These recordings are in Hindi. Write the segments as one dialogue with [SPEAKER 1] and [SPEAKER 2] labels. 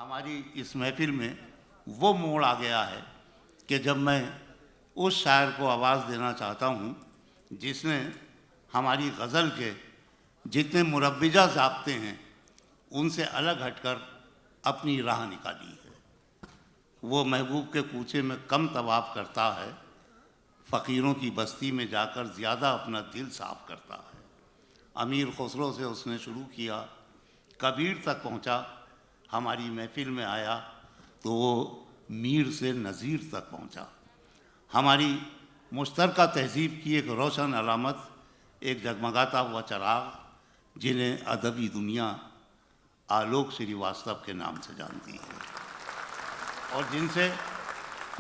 [SPEAKER 1] हमारी इस महफिल में वो मोड़ आ गया है कि जब मैं उस शायर को आवाज़ देना चाहता हूँ जिसने हमारी गज़ल के जितने मुरब्बिजा ज़ाब्ते हैं उनसे अलग हटकर अपनी राह निकाली है। वो महबूब के कूचे में कम तवाफ़ करता है, फ़कीरों की बस्ती में जाकर ज़्यादा अपना दिल साफ़ करता है। अमीर खुसरो से उसने शुरू किया, कबीर तक पहुँचा, हमारी महफिल में आया तो वो मीर से नज़ीर तक पहुँचा। हमारी मुश्तरका तहज़ीब की एक रोशन अलामत, एक जगमगाता हुआ चराग जिन्हें अदबी दुनिया आलोक श्रीवास्तव के नाम से जानती है और जिनसे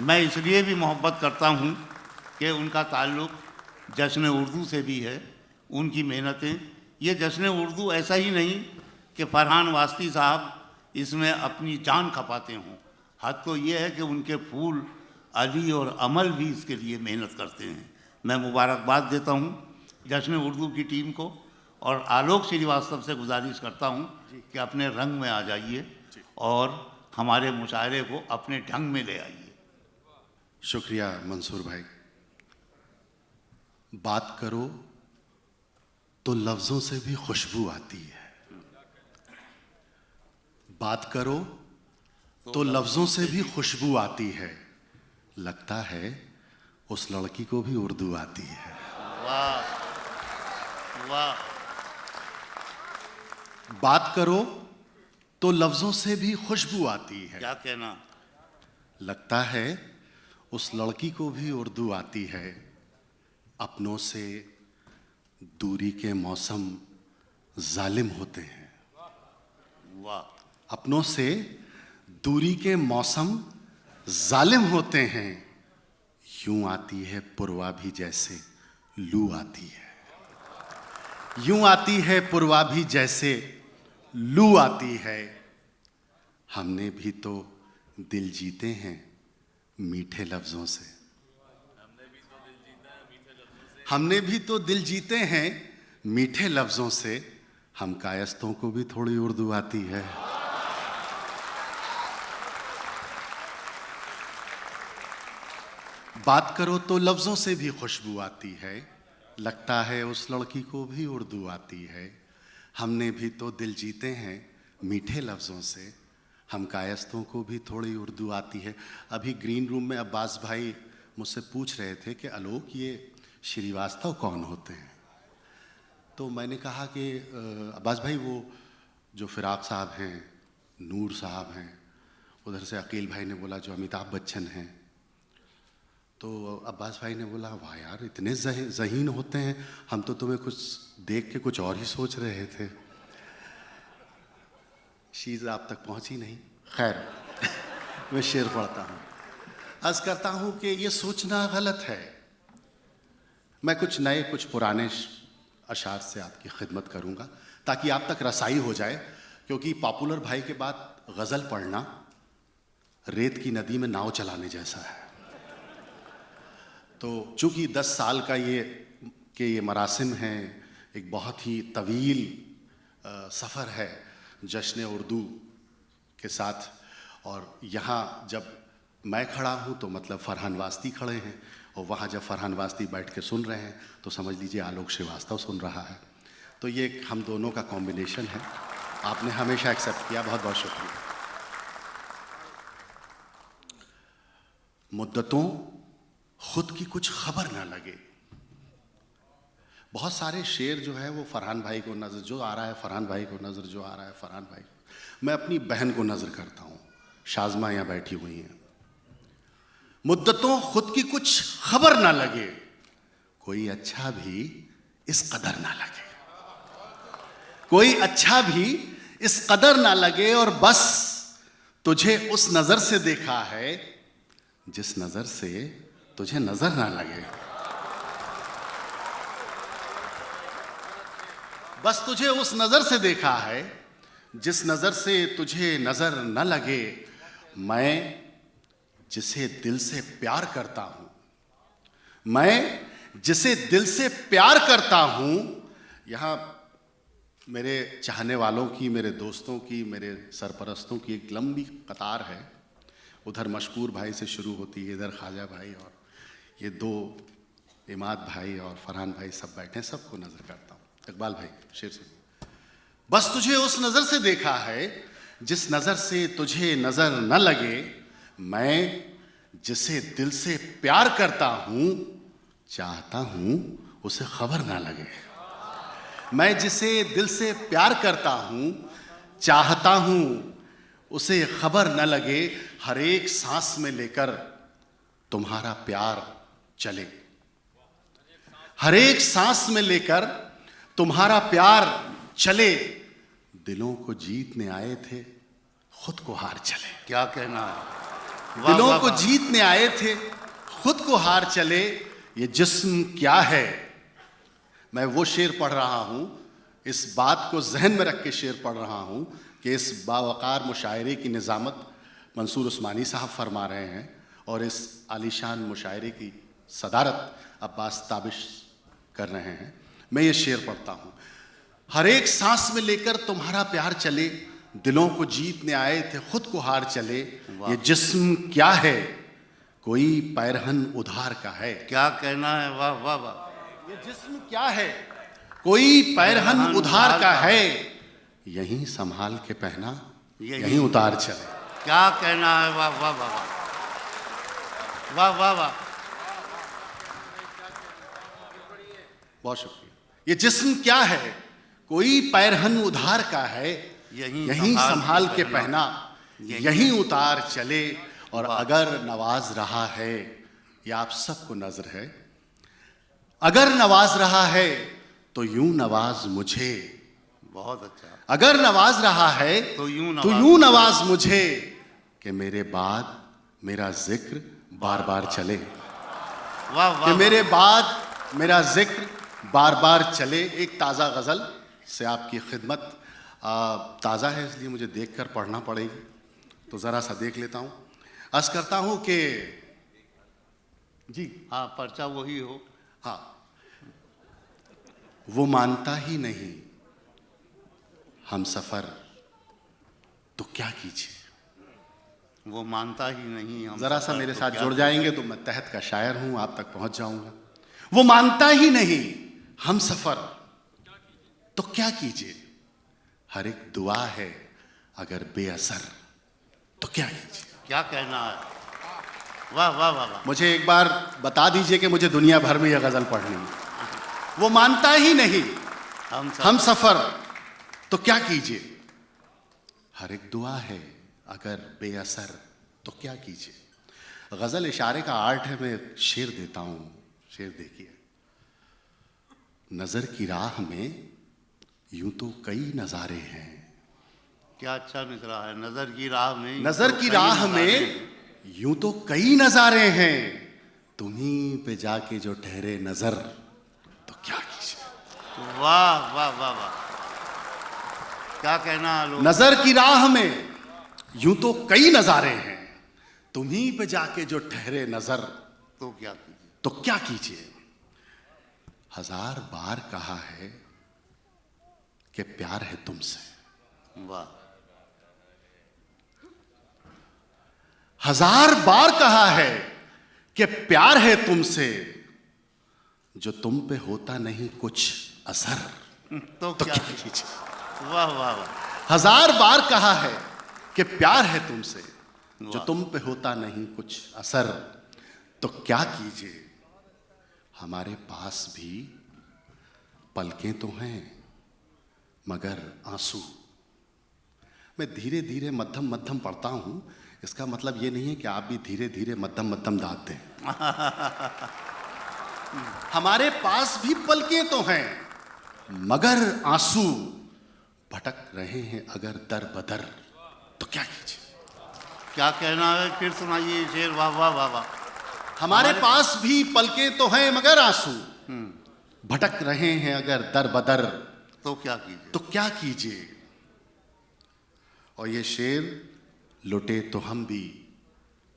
[SPEAKER 1] मैं इसलिए भी मोहब्बत करता हूँ कि उनका ताल्लुक़ जश्न उर्दू से भी है। उनकी मेहनतें, ये जश्न उर्दू ऐसा ही नहीं कि फरहान वास्ती साहब इसमें अपनी जान खपाते हों, हद तो ये है कि उनके फूल अली और अमल भी इसके लिए मेहनत करते हैं। मैं मुबारकबाद देता हूँ जश्न उर्दू की टीम को और आलोक श्रीवास्तव से गुजारिश करता हूँ कि अपने रंग में आ जाइए और हमारे मुशायरे को अपने ढंग में ले आइए।
[SPEAKER 2] शुक्रिया मंसूर भाई। बात करो तो लफ्ज़ों से भी खुशबू आती है, बात करो तो लफ्ज़ों से भी खुशबू आती है, लगता है उस लड़की को भी उर्दू आती है।
[SPEAKER 1] वाह वाह।
[SPEAKER 2] बात करो तो लफ्ज़ों से भी खुशबू आती है,
[SPEAKER 1] क्या कहना,
[SPEAKER 2] लगता है उस लड़की को भी उर्दू आती है। अपनों से दूरी के मौसम जालिम होते हैं,
[SPEAKER 1] वाह।
[SPEAKER 2] अपनों से दूरी के मौसम जालिम होते हैं। यूं आती है पुरवा भी जैसे लू आती है, यूं आती है पुरवा भी जैसे लू आती है। हमने भी तो दिल जीते हैं मीठे लफ्ज़ों से, हमने भी तो दिल जीते हैं मीठे लफ्ज़ों से। हम कायस्तों को भी थोड़ी उर्दू आती है। बात करो तो लफ्ज़ों से भी खुशबू आती है, लगता है उस लड़की को भी उर्दू आती है। हमने भी तो दिल जीते हैं मीठे लफ्ज़ों से, हम कायस्तों को भी थोड़ी उर्दू आती है। अभी ग्रीन रूम में अब्बास भाई मुझसे पूछ रहे थे कि आलोक ये श्रीवास्तव कौन होते हैं, तो मैंने कहा कि अब्बास भाई वो जो फिराक साहब हैं, नूर साहब हैं, उधर से अकील भाई ने बोला जो अमिताभ बच्चन हैं, तो अब्बास भाई ने बोला वाह यार इतने ज़हीन होते हैं, हम तो तुम्हें कुछ देख के कुछ और ही सोच रहे थे। चीज़ आप तक पहुंची नहीं। खैर मैं शेर पढ़ता हूँ। अर्ज़ करता हूँ कि ये सोचना गलत है। मैं कुछ नए कुछ पुराने अशार से आपकी खिदमत करूँगा ताकि आप तक रसाई हो जाए, क्योंकि पॉपुलर भाई के बाद गज़ल पढ़ना रेत की नदी में नाव चलाने जैसा है। तो चूँकि 10 साल का ये मरासिम हैं, एक बहुत ही तवील सफ़र है जश्न उर्दू के साथ, और यहाँ जब मैं खड़ा हूँ तो मतलब फरहान वास्ती खड़े हैं, और वहाँ जब फरहान वास्ती बैठ के सुन रहे हैं तो समझ लीजिए आलोक श्रीवास्तव सुन रहा है। तो ये हम दोनों का कॉम्बिनेशन है। आपने हमेशा एक्सेप्ट किया, बहुत बहुत शुक्रिया। मुद्दतों खुद की कुछ खबर ना लगे। बहुत सारे शेर जो है वो फरहान भाई को नज़र जो आ रहा है, फरहान भाई को नज़र जो आ रहा है, फरहान भाई को। मैं अपनी बहन को नज़र करता हूँ, शाज़मा यहाँ बैठी हुई हैं। मुद्दतों खुद की कुछ खबर ना लगे, कोई अच्छा भी इस कदर ना लगे, कोई अच्छा भी इस कदर ना लगे, और बस तुझे उस नज़र से देखा है जिस नज़र से तुझे नज़र ना लगे। बस तुझे उस नज़र से देखा है जिस नज़र से तुझे नज़र न लगे। मैं जिसे दिल से प्यार करता हूँ, मैं जिसे दिल से प्यार करता हूँ, यहाँ मेरे चाहने वालों की, मेरे दोस्तों की, मेरे सरपरस्तों की एक लंबी कतार है। उधर मशकूर भाई से शुरू होती है, इधर ख्वाजा भाई, और ये दो इमाद भाई और फरहान भाई सब बैठे हैं, सबको नजर करता हूँ। इकबाल भाई शेर सुनिए। बस तुझे उस नजर से देखा है जिस नजर से तुझे नजर न लगे, मैं जिसे दिल से प्यार करता हूं चाहता हूं उसे खबर ना लगे। मैं जिसे दिल से प्यार करता हूं चाहता हूं उसे खबर न लगे, हर एक सांस में लेकर तुम्हारा प्यार चले। हर एक सांस में लेकर तुम्हारा प्यार चले, दिलों को जीतने आए थे खुद को हार चले।
[SPEAKER 1] क्या कहना है,
[SPEAKER 2] दिलों को जीतने आए थे खुद को हार चले, ये जिस्म क्या है। मैं वो शेर पढ़ रहा हूं, इस बात को जहन में रख के शेर पढ़ रहा हूं कि इस बावकार मुशायरे की निजामत मंसूर उस्मानी साहब फरमा रहे हैं और इस आलीशान मुशायरे की सदारत अब्बास ताबिश कर रहे हैं। मैं ये शेर पढ़ता हूं। हर एक सांस में लेकर तुम्हारा प्यार चले, दिलों को जीतने आए थे खुद को हार चले, ये जिस्म क्या है, कोई पैरहन उधार का है।
[SPEAKER 1] क्या कहना है, वाह वाह वाह।
[SPEAKER 2] ये जिस्म क्या है, कोई पैरहन उधार का है, यहीं संभाल के पहना यहीं उतार चले।
[SPEAKER 1] क्या कहना है, वाह वाह वाह वाह वाह वाह।
[SPEAKER 2] बहुत शुक्रिया। ये जिस्म क्या है, कोई पैरहन उधार का है, यहीं संभाल के पहना यहीं उतार चले। और अगर नवाज रहा है, ये आप सबको नजर है, अगर नवाज रहा है तो यूं नवाज मुझे।
[SPEAKER 1] बहुत अच्छा।
[SPEAKER 2] अगर नवाज रहा है
[SPEAKER 1] तो यूं
[SPEAKER 2] नवाज मुझे, कि मेरे बाद मेरा जिक्र बार बार चले।
[SPEAKER 1] वाह वाह।
[SPEAKER 2] कि मेरे बाद मेरा जिक्र बार बार चले। एक ताज़ा गज़ल से आपकी खिदमत, ताज़ा है इसलिए मुझे देखकर पढ़ना पड़ेगी, तो ज़रा सा देख लेता हूँ। अर्ज़ करता हूँ कि जी
[SPEAKER 1] हाँ, पर्चा वही हो।
[SPEAKER 2] हाँ, वो मानता ही नहीं हम सफ़र तो क्या कीजिए।
[SPEAKER 1] वो मानता ही नहीं हम
[SPEAKER 2] ज़रा सा
[SPEAKER 1] सफर
[SPEAKER 2] मेरे
[SPEAKER 1] तो
[SPEAKER 2] साथ
[SPEAKER 1] क्या
[SPEAKER 2] जुड़ जाएंगे तो मैं तहत का शायर हूँ, आप तक पहुँच जाऊँगा। वो मानता ही नहीं हम सफ़र तो क्या कीजिए, हर एक दुआ है अगर बेअसर तो क्या कीजिए।
[SPEAKER 1] क्या कहना है, वाह वाह वाह वाह।
[SPEAKER 2] मुझे एक बार बता दीजिए कि मुझे दुनिया भर में यह गजल पढ़नी है। वो मानता ही नहीं हम सफर तो क्या कीजिए, हर एक दुआ है अगर बेअसर तो क्या कीजिए। गजल इशारे का आर्ट है, मैं शेर देता हूं। शेर देखिए। नजर की राह में यूं तो कई नजारे हैं।
[SPEAKER 1] क्या अच्छा निकला है, नजर की राह में।
[SPEAKER 2] नजर की राह में यूं तो कई नजारे हैं, तुम्हीं पे जाके जो ठहरे नजर तो क्या कीजिए।
[SPEAKER 1] वाह वाह वाह वाह। क्या कहना है लोग।
[SPEAKER 2] नजर की राह में यूं तो कई नजारे हैं, तुम्हीं पे जाके जो ठहरे नजर
[SPEAKER 1] तो क्या कीजिए।
[SPEAKER 2] तो क्या कीजिए। हजार बार कहा है कि प्यार है तुमसे।
[SPEAKER 1] वाह।
[SPEAKER 2] हजार बार कहा है कि प्यार है तुमसे, जो तुम पे होता नहीं कुछ असर
[SPEAKER 1] तो
[SPEAKER 2] तो
[SPEAKER 1] क्या
[SPEAKER 2] क्या कीजिए।
[SPEAKER 1] वाह वाह वाह।
[SPEAKER 2] हजार बार कहा है कि प्यार है तुमसे, जो तुम पे होता नहीं कुछ असर तो क्या कीजिए। हमारे पास भी पलकें तो हैं मगर आंसू। मैं धीरे धीरे मध्यम मध्यम पढ़ता हूं, इसका मतलब ये नहीं है कि आप भी धीरे धीरे मध्यम मध्यम दाद दें। हमारे पास भी पलकें तो हैं मगर आंसू, भटक रहे हैं अगर दर बदर तो क्या कीजिए।
[SPEAKER 1] क्या कहना है, फिर सुनाइए शेर। वाह वाह वाह वाह।
[SPEAKER 2] हमारे पास भी पलकें तो हैं मगर आंसू, भटक रहे हैं अगर दर बदर
[SPEAKER 1] तो क्या कीजिए।
[SPEAKER 2] तो क्या कीजिए। और ये शेर लुटे तो हम भी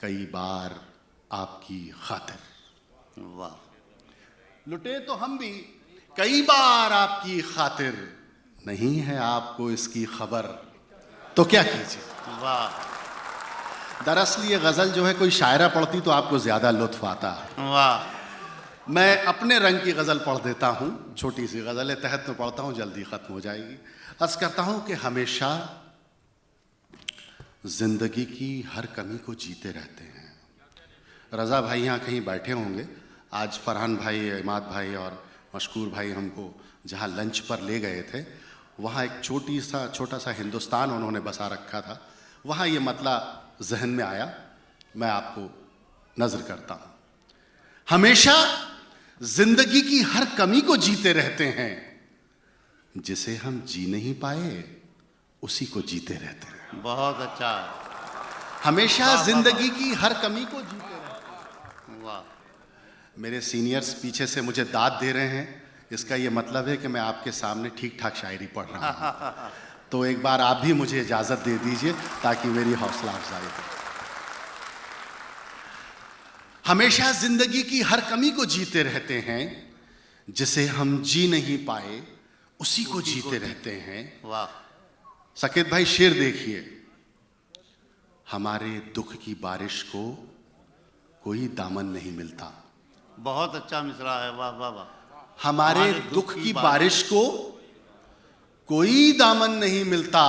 [SPEAKER 2] कई बार आपकी खातिर।
[SPEAKER 1] वाह।
[SPEAKER 2] लुटे तो हम भी कई बार आपकी खातिर, नहीं है आपको इसकी खबर तो क्या कीजिए।
[SPEAKER 1] वाह
[SPEAKER 2] दरअसल ये गजल जो है कोई शायरा पढ़ती तो आपको ज्यादा लुत्फ आता है।
[SPEAKER 1] वाह।
[SPEAKER 2] मैं अपने रंग की गजल पढ़ देता हूं, छोटी सी गजल है, तहत में पढ़ता हूं, जल्दी खत्म हो जाएगी। अर्ज करता हूं कि हमेशा जिंदगी की हर कमी को जीते रहते हैं। रजा भाई यहाँ कहीं बैठे होंगे। आज फरहान भाई, इमाद भाई और मशकूर भाई हमको जहाँ लंच पर ले गए थे, वहाँ एक छोटा सा हिंदुस्तान उन्होंने बसा रखा था। वहाँ ये मतला जहन में आया, मैं आपको नजर करता हूँ। हमेशा जिंदगी की हर कमी को जीते रहते हैं, जिसे हम जी नहीं पाए उसी को जीते रहते हैं।
[SPEAKER 1] बहुत अच्छा है।
[SPEAKER 2] हमेशा
[SPEAKER 1] वाह,
[SPEAKER 2] जिंदगी की हर कमी को जीते रहते हैं।
[SPEAKER 1] वाह।
[SPEAKER 2] मेरे सीनियर्स पीछे से मुझे दाद दे रहे हैं, इसका ये मतलब है कि मैं आपके सामने ठीक ठाक शायरी पढ़ रहा हूँ। तो एक बार आप भी मुझे इजाजत दे दीजिए ताकि मेरी हौसला अफजाई हो। हमेशा जिंदगी की हर कमी को जीते रहते हैं, जिसे हम जी नहीं पाए उसी को जीते रहते हैं।
[SPEAKER 1] वाह।
[SPEAKER 2] सकेत भाई शेर देखिए। हमारे दुख की बारिश को कोई दामन नहीं मिलता।
[SPEAKER 1] बहुत अच्छा मिसरा है। वाह वाह वाह।
[SPEAKER 2] हमारे दुख की बारिश को कोई दामन नहीं मिलता,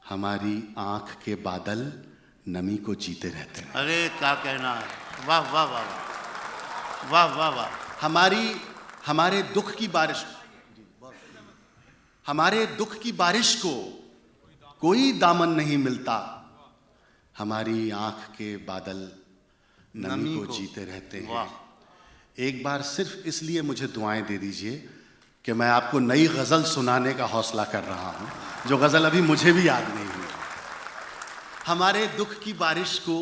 [SPEAKER 2] हमारी आंख के बादल नमी को जीते रहते हैं।
[SPEAKER 1] अरे क्या कहना है। वाह वाह वाह वाह। वाह वाह वाह।
[SPEAKER 2] हमारे दुख की बारिश को कोई दामन नहीं मिलता, हमारी आंख के बादल नमी को जीते रहते हैं।
[SPEAKER 1] वाह।
[SPEAKER 2] एक बार सिर्फ इसलिए मुझे दुआएं दे दीजिए कि मैं आपको नई गजल सुनाने का हौसला कर रहा हूं, जो गजल अभी मुझे भी याद नहीं हुई। हमारे दुख की बारिश को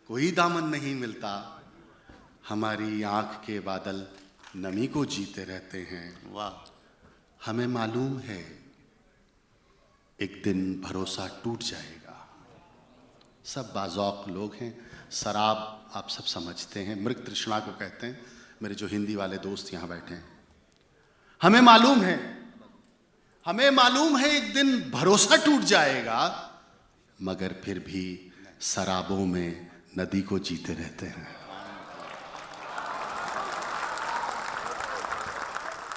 [SPEAKER 2] कोई दामन नहीं मिलता, हमारी आंख के बादल नमी को जीते रहते हैं।
[SPEAKER 1] वाह।
[SPEAKER 2] हमें मालूम है एक दिन भरोसा टूट जाएगा। सब बाज़ौक़ लोग हैं। शराब आप सब समझते हैं, मृग तृष्णा को कहते हैं। मेरे जो हिंदी वाले दोस्त यहाँ बैठे हैं, हमें मालूम है एक दिन भरोसा टूट जाएगा, मगर फिर भी शराबों में नदी को जीते रहते हैं।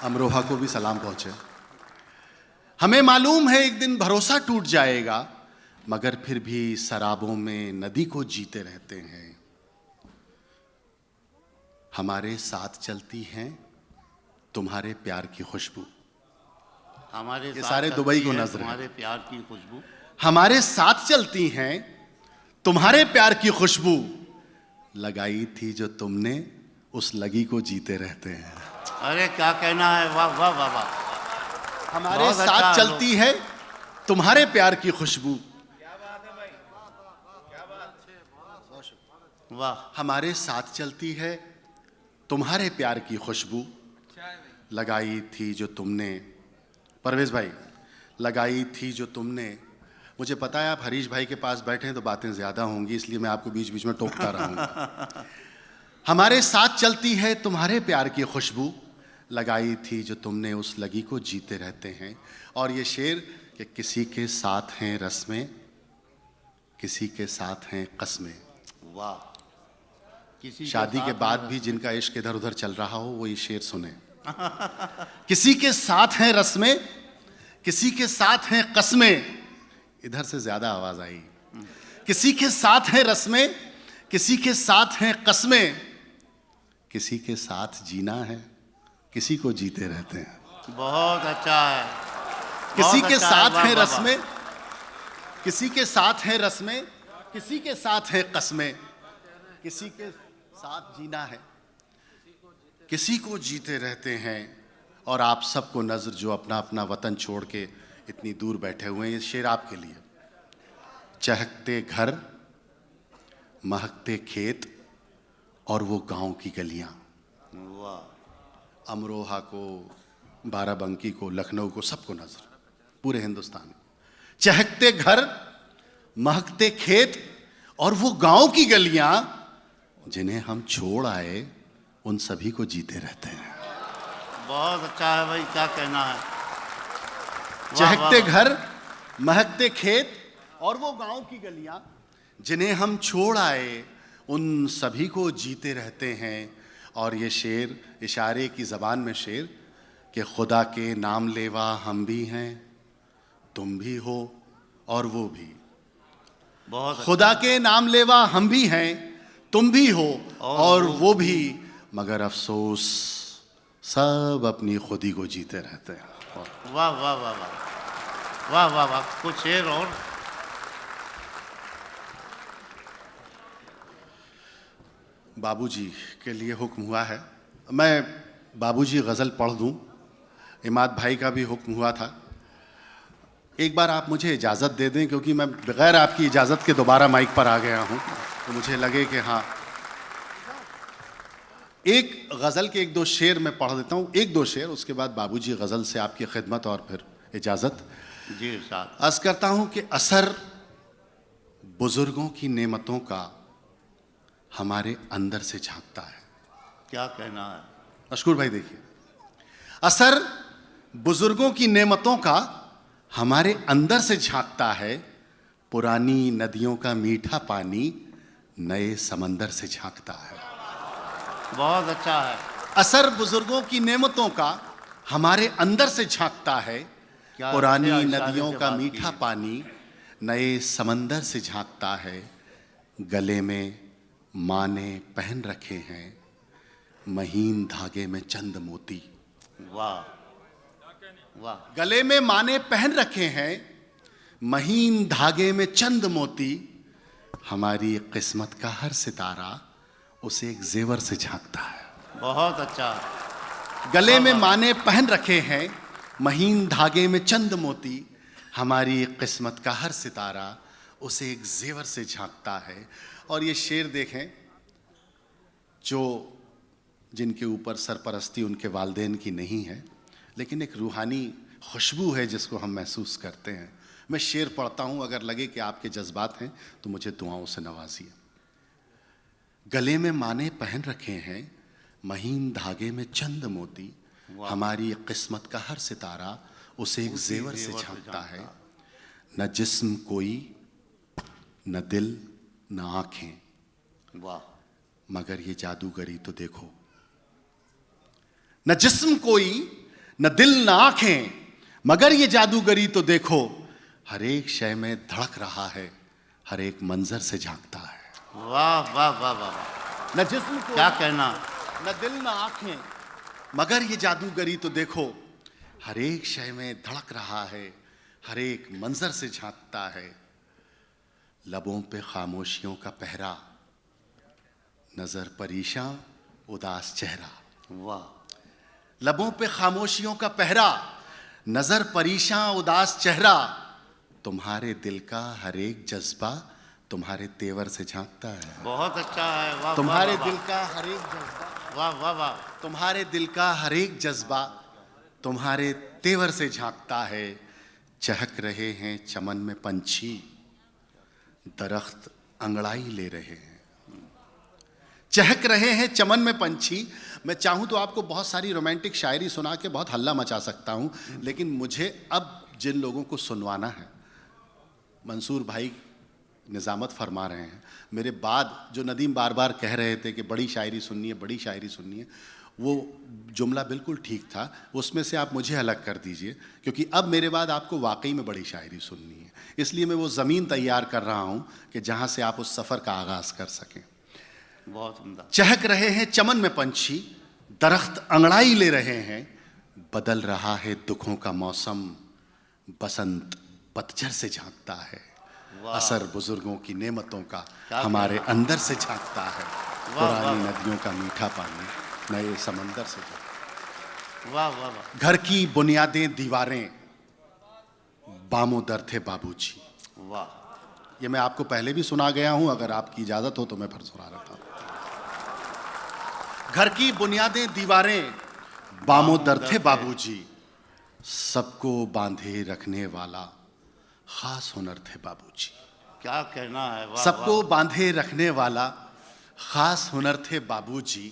[SPEAKER 2] अमरोहा को भी सलाम पहुंचे। हमें मालूम है एक दिन भरोसा टूट जाएगा, मगर फिर भी शराबों में नदी को जीते रहते हैं। हमारे साथ चलती हैं तुम्हारे प्यार की खुशबू।
[SPEAKER 1] हमारे
[SPEAKER 2] ये
[SPEAKER 1] साथ
[SPEAKER 2] सारे
[SPEAKER 1] चलती
[SPEAKER 2] दुबई को
[SPEAKER 1] है
[SPEAKER 2] नजर है।
[SPEAKER 1] तुम्हारे प्यार की खुशबू।
[SPEAKER 2] हमारे साथ चलती हैं तुम्हारे प्यार की खुशबू, लगाई थी जो तुमने उस लगी को जीते रहते हैं।
[SPEAKER 1] अरे क्या कहना है। वाह वाह वाह वाह।
[SPEAKER 2] हमारे
[SPEAKER 1] बहुत अच्छा
[SPEAKER 2] साथ
[SPEAKER 1] है
[SPEAKER 2] चलती है तुम्हारे प्यार की खुशबू।
[SPEAKER 1] वाह।
[SPEAKER 2] हमारे साथ चलती है तुम्हारे प्यार की खुशबू, लगाई थी जो तुमने, परवेज भाई, लगाई थी जो तुमने। मुझे पता है आप हरीश भाई के पास बैठे हैं तो बातें ज्यादा होंगी, इसलिए मैं आपको बीच बीच में टोकता रहूंगा। हमारे साथ चलती है तुम्हारे प्यार की खुशबू, लगाई थी जो तुमने उस लगी को जीते रहते हैं। और ये शेर कि किसी के साथ हैं रस्में, किसी के साथ हैं कस्में।
[SPEAKER 1] वाह। किसी
[SPEAKER 2] शादी के
[SPEAKER 1] साथ
[SPEAKER 2] बाद भी जिनका इश्क इधर उधर चल रहा हो वो ये शेर सुने। किसी के साथ हैं रस्में, किसी के साथ हैं कस्में। इधर से ज्यादा आवाज आई। किसी के साथ हैं रस्में, किसी के साथ हैं कस्में, किसी के साथ जीना है, किसी को जीते रहते हैं।
[SPEAKER 1] बहुत अच्छा है।
[SPEAKER 2] किसी
[SPEAKER 1] बहुत
[SPEAKER 2] के
[SPEAKER 1] अच्छा
[SPEAKER 2] साथ
[SPEAKER 1] है। वाह,
[SPEAKER 2] हैं
[SPEAKER 1] वाह,
[SPEAKER 2] रस्में, किसी के साथ हैं रस्में, किसी के साथ हैं कस्में, किसी के साथ जीना है, किसी को जीते रहते हैं। और आप सबको नजर जो अपना अपना वतन छोड़ के इतनी दूर बैठे हुए हैं, ये शेर आपके लिए। चहकते घर, महकते खेत और वो गांव की गलियां।
[SPEAKER 1] वाह।
[SPEAKER 2] अमरोहा को, बाराबंकी को, लखनऊ को, सबको नजर, पूरे हिंदुस्तान को। चहकते घर, महकते खेत और वो गांव की गलियां, जिन्हें हम छोड़ आए उन सभी को जीते रहते हैं।
[SPEAKER 1] बहुत अच्छा है भाई, क्या कहना है।
[SPEAKER 2] चहकते
[SPEAKER 1] वाह।
[SPEAKER 2] घर, महकते खेत और वो गांव की गलियां जिन्हें हम छोड़ आए, उन सभी को जीते रहते हैं। और ये शेर, इशारे की ज़बान में शेर, कि खुदा के नाम लेवा हम भी हैं, तुम भी हो और वो भी।
[SPEAKER 1] बहुत
[SPEAKER 2] खुदा के नाम लेवा हम भी हैं, तुम भी हो और वो भी, मगर अफसोस सब अपनी खुदी को जीते रहते हैं।
[SPEAKER 1] वाह वाह वाह वाह वाह वाह वाह। कुछ शेर और।
[SPEAKER 2] बाबूजी के लिए हुक्म हुआ है, मैं बाबूजी गज़ल पढ़ दूं। इमाद भाई का भी हुक्म हुआ था। एक बार आप मुझे इजाज़त दे दें, क्योंकि मैं बगैर आपकी इजाज़त के दोबारा माइक पर आ गया हूं, तो मुझे लगे कि हाँ, एक गज़ल के एक दो शेर मैं पढ़ देता हूं, एक दो शेर, उसके बाद बाबूजी गज़ल से आपकी खिदमत और फिर इजाज़त।
[SPEAKER 1] जी साहब।
[SPEAKER 2] अर्ज़ करता हूं कि असर बुजुर्गों की नेमतों का हमारे अंदर से झांकता है।
[SPEAKER 1] क्या कहना है।
[SPEAKER 2] अशकुर भाई देखिए, असर बुजुर्गों की नेमतों का हमारे अंदर से झांकता है। पुरानी नदियों का मीठा पानी नए समंदर से झांकता है।
[SPEAKER 1] बहुत अच्छा है।
[SPEAKER 2] असर बुजुर्गों की नेमतों का हमारे अंदर से झांकता है।
[SPEAKER 1] क्या
[SPEAKER 2] पुरानी
[SPEAKER 1] अच्छे इशारे
[SPEAKER 2] नदियों
[SPEAKER 1] से
[SPEAKER 2] का
[SPEAKER 1] बात
[SPEAKER 2] मीठा
[SPEAKER 1] की।
[SPEAKER 2] पानी नए समंदर से झांकता है। गले में माँ ने पहन रखे हैं महीन धागे में चंद मोती।
[SPEAKER 1] वाह वाह।
[SPEAKER 2] गले में माँ ने पहन रखे हैं महीन धागे में चंद मोती। हमारी किस्मत का हर सितारा उसे एक जेवर से झांकता है।
[SPEAKER 1] बहुत अच्छा है।
[SPEAKER 2] गले में माँ ने पहन रखे हैं महीन धागे में चंद मोती। हमारी किस्मत का हर सितारा उसे एक जेवर से झांकता है। और ये शेर देखें, जो जिनके ऊपर सरपरस्ती उनके वालिदैन की नहीं है, लेकिन एक रूहानी खुशबू है जिसको हम महसूस करते हैं। मैं शेर पढ़ता हूं, अगर लगे कि आपके जज्बात हैं तो मुझे दुआओं से नवाजिए। गले में माँ ने पहन रखे हैं महीन धागे में चंद मोती। हमारी किस्मत का हर सितारा उसे एक जेवर से झांकता है। न जिस्म कोई, न दिल, न आंखें,
[SPEAKER 1] वाह।
[SPEAKER 2] मगर ये जादूगरी तो देखो। न जिस्म कोई, न दिल, न आंखें, मगर ये जादूगरी तो देखो। हर एक शय में धड़क रहा है, हर एक मंजर से झांकता है।
[SPEAKER 1] वाह वाह वाह वाह।
[SPEAKER 2] न जिस्म कोई,
[SPEAKER 1] क्या कहना।
[SPEAKER 2] न दिल, न आंखें, मगर ये जादूगरी तो देखो। हर एक शय में धड़क रहा है, हर एक मंजर से झांकता है। लबों पे खामोशियों का पहरा, नजर परेशां उदास चेहरा।
[SPEAKER 1] वाह।
[SPEAKER 2] लबों पे खामोशियों का पहरा, नजर परेशां उदास चेहरा। तुम्हारे दिल का हर एक जज्बा तुम्हारे तेवर से झांकता है।
[SPEAKER 1] बहुत अच्छा है। वाह।
[SPEAKER 2] तुम्हारे
[SPEAKER 1] वाह,
[SPEAKER 2] दिल का हर एक जज्बा,
[SPEAKER 1] वाह वाह वाह।
[SPEAKER 2] तुम्हारे दिल का हर एक जज्बा तुम्हारे तेवर से झांकता है। चहक रहे हैं चमन में पंछी, दरख्त अंगड़ाई ले रहे हैं। चहक रहे हैं चमन में पंछी। मैं चाहूं तो आपको बहुत सारी रोमांटिक शायरी सुना के बहुत हल्ला मचा सकता हूं, लेकिन मुझे अब जिन लोगों को सुनवाना है, मंसूर भाई निजामत फरमा रहे हैं। मेरे बाद जो नदीम बार बार कह रहे थे कि बड़ी शायरी सुननी है, बड़ी शायरी सुननी है, वो जुमला बिल्कुल ठीक था। उसमें से आप मुझे अलग कर दीजिए, क्योंकि अब मेरे बाद आपको वाकई में बड़ी शायरी सुननी है। इसलिए मैं वो ज़मीन तैयार कर रहा हूं कि जहां से आप उस सफ़र का आगाज़ कर सकें।
[SPEAKER 1] बहुत उम्दा।
[SPEAKER 2] चहक रहे हैं चमन में पंछी, दरख्त अंगड़ाई ले रहे हैं। बदल रहा है दुखों का मौसम, बसंत पतझड़ से झांकता है। असर बुजुर्गों की नेमतों का हमारे अंदर से झांकता है। पुरानी नदियों का मीठा पानी नए समंदर से झांकता है।
[SPEAKER 1] वाह वाह वाह।
[SPEAKER 2] घर की बुनियादें दीवारें बामो दर थे बाबूजी।
[SPEAKER 1] वाह।
[SPEAKER 2] ये मैं आपको पहले भी सुना गया हूं, अगर आपकी इजाजत हो तो मैं फिर सुना रहा था। घर की बुनियादें दीवारें बामो दर थे बाबूजी, सबको बांधे रखने वाला खास हुनर थे बाबूजी।
[SPEAKER 1] क्या कहना है। वाह।
[SPEAKER 2] सबको बांधे रखने वाला खास हुनर थे बाबूजी।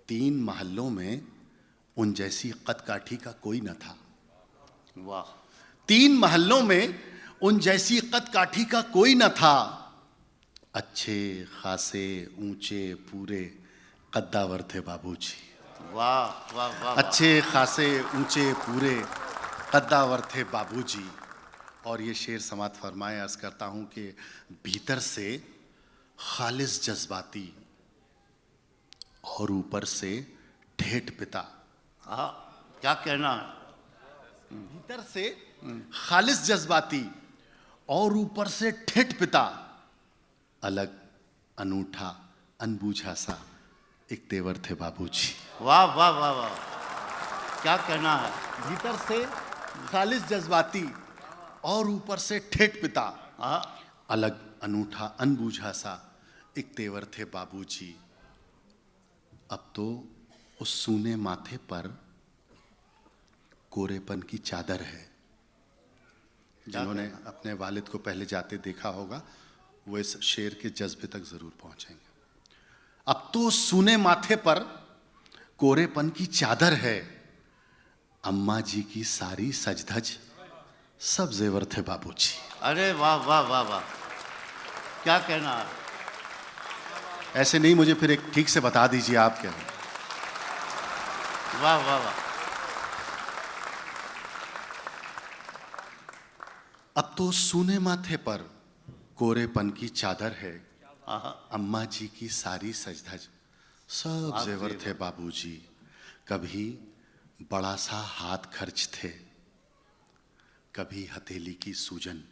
[SPEAKER 2] 3 महल्लों में उन जैसी कद काठी का कोई न था।
[SPEAKER 1] वाह।
[SPEAKER 2] 3 महलों में उन जैसी कद काठी का कोई न था। अच्छे खासे ऊंचे पूरे कद्दावर थे बाबूजी।
[SPEAKER 1] वाह वाह वाह।
[SPEAKER 2] अच्छे खासे ऊंचे पूरे कद्दावर थे बाबूजी। और ये शेर समात फरमाए, अर्ज करता हूं कि भीतर से खालिस जज्बाती और ऊपर से ठेठ पिता।
[SPEAKER 1] हाँ, क्या कहना है?
[SPEAKER 2] भीतर से खालिस जज्बाती और ऊपर से ठेठ पिता, अलग अनूठा अनबूझा सा एक तेवर थे बाबूजी।
[SPEAKER 1] वाह वाह वाह वाह, क्या कहना है?
[SPEAKER 2] भीतर से खालिस जज्बाती और ऊपर से ठेठ पिता,
[SPEAKER 1] हाँ,
[SPEAKER 2] अलग अनूठा अनबूझा सा एक तेवर थे बाबूजी। अब तो उस सूने माथे पर कोरेपन की चादर है। जिन्होंने अपने वालिद को पहले जाते देखा होगा वो इस शेर के जज्बे तक जरूर पहुंचेंगे। अब तो सूने माथे पर कोरेपन की चादर है, अम्मा जी की सारी सजधज सब जेवर थे बाबूजी।
[SPEAKER 1] अरे वाह वाह वाह वाह, क्या कहना है?
[SPEAKER 2] ऐसे नहीं, मुझे फिर एक ठीक से बता दीजिए आप क्या है।
[SPEAKER 1] वाह वाह वाह।
[SPEAKER 2] अब तो सूने माथे पर कोरेपन की चादर है,
[SPEAKER 1] हाँ,
[SPEAKER 2] अम्मा जी की सारी सजधज सब जेवर थे बाबूजी। कभी बड़ा सा हाथ खर्च थे, कभी हथेली की सूजन।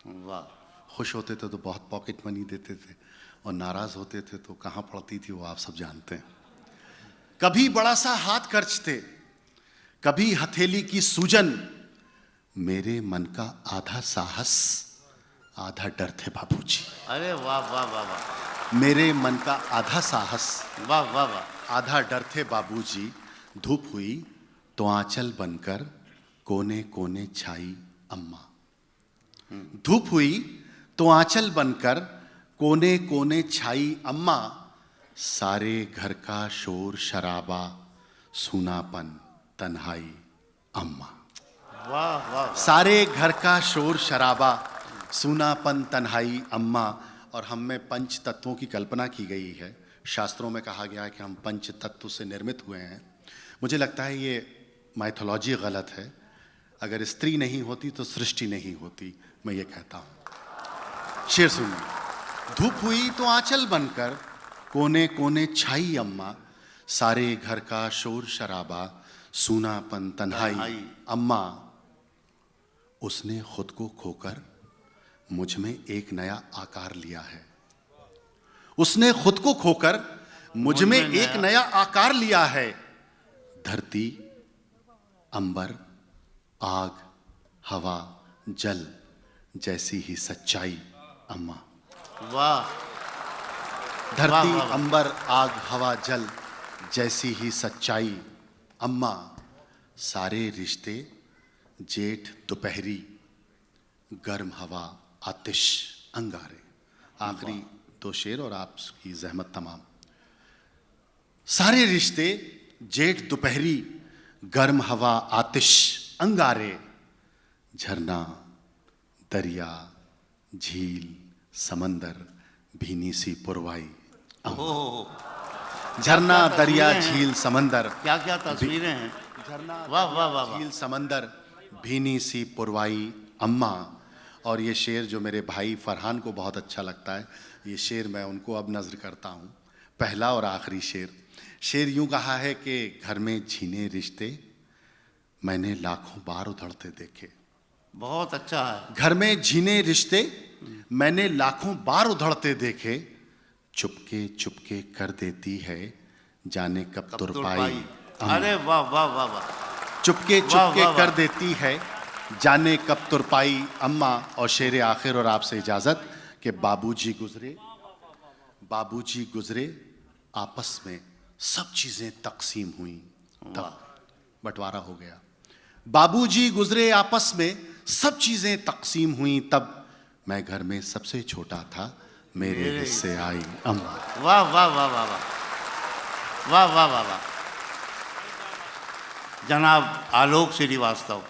[SPEAKER 1] वाह।
[SPEAKER 2] खुश होते थे तो बहुत पॉकेट मनी देते थे और नाराज होते थे तो कहाँ पड़ती थी वो आप सब जानते हैं। कभी बड़ा सा हाथ खर्च थे, कभी हथेली की सूजन। मेरे मन का आधा साहस आधा डर थे बाबूजी।
[SPEAKER 1] अरे वाह वाह वाह वाह,
[SPEAKER 2] मेरे मन का आधा साहस
[SPEAKER 1] वाह वाह वाह।
[SPEAKER 2] आधा डर थे बाबूजी। धूप हुई तो आंचल बनकर कोने कोने छाई अम्मा। धूप हुई तो आंचल बनकर कोने कोने छाई अम्मा। सारे घर का शोर शराबा सूनापन तन्हाई अम्मा।
[SPEAKER 1] वाह वाह।
[SPEAKER 2] सारे घर का शोर शराबा सूनापन तन्हाई अम्मा। और हम में पंच तत्वों की कल्पना की गई है। शास्त्रों में कहा गया है कि हम पंच तत्व से निर्मित हुए हैं। मुझे लगता है ये माइथोलॉजी गलत है। अगर स्त्री नहीं होती तो सृष्टि नहीं होती, मैं ये कहता हूं। शेर सुनिए। धूप हुई तो आंचल बनकर कोने कोने छाई अम्मा। सारे घर का शोर शराबा सूनापन तन्हाई अम्मा। उसने खुद को खोकर मुझ में एक नया आकार लिया है। उसने खुद को खोकर मुझ में एक नया आकार लिया है। धरती, अंबर, आग, हवा, जल जैसी ही सच्चाई अम्मा।
[SPEAKER 1] वाह।
[SPEAKER 2] धरती, अंबर, आग, हवा, जल जैसी ही सच्चाई अम्मा। सारे रिश्ते जेठ दोपहरी, गर्म हवा आतिश अंगारे। आखिरी 2 शेर और आपकी जहमत तमाम। सारे रिश्ते जेठ दोपहरी, गर्म हवा आतिश अंगारे। झरना, दरिया, झील, समंदर, भीनी सी पुरवाई। झरना, दरिया, झील, समंदर,
[SPEAKER 1] क्या क्या तस्वीरें हैं।
[SPEAKER 2] झरना,
[SPEAKER 1] वाह वाह वाह।
[SPEAKER 2] झील, समंदर, भीनी सी पुरवाई अम्मा। और ये शेर जो मेरे भाई फरहान को बहुत अच्छा लगता है, ये शेर मैं उनको अब नज़र करता हूँ। पहला और आखिरी शेर। शेर यूं कहा है कि घर में छीने रिश्ते मैंने लाखों बार उधड़ते देखे।
[SPEAKER 1] बहुत अच्छा है।
[SPEAKER 2] घर में छीने रिश्ते मैंने लाखों बार उधड़ते देखे। चुपके चुपके कर देती है जाने कब तुरपाई।
[SPEAKER 1] अरे वाह वाह वाह वाह।
[SPEAKER 2] चुपके चुपके कर देती है जाने कब तुरपाई अम्मा। और शेर आखिर और आपसे इजाजत कि बाबूजी गुजरे आपस में सब चीजें तकसीम हुई तब बंटवारा हो गया। बाबूजी गुजरे आपस में सब चीजें तकसीम हुई तब मैं घर में सबसे छोटा था मेरे हिस्से आई अम्मा।
[SPEAKER 1] वाह वाह वाह वाह वाह वाह वाह वाह वाह। जनाब आलोक श्रीवास्तव।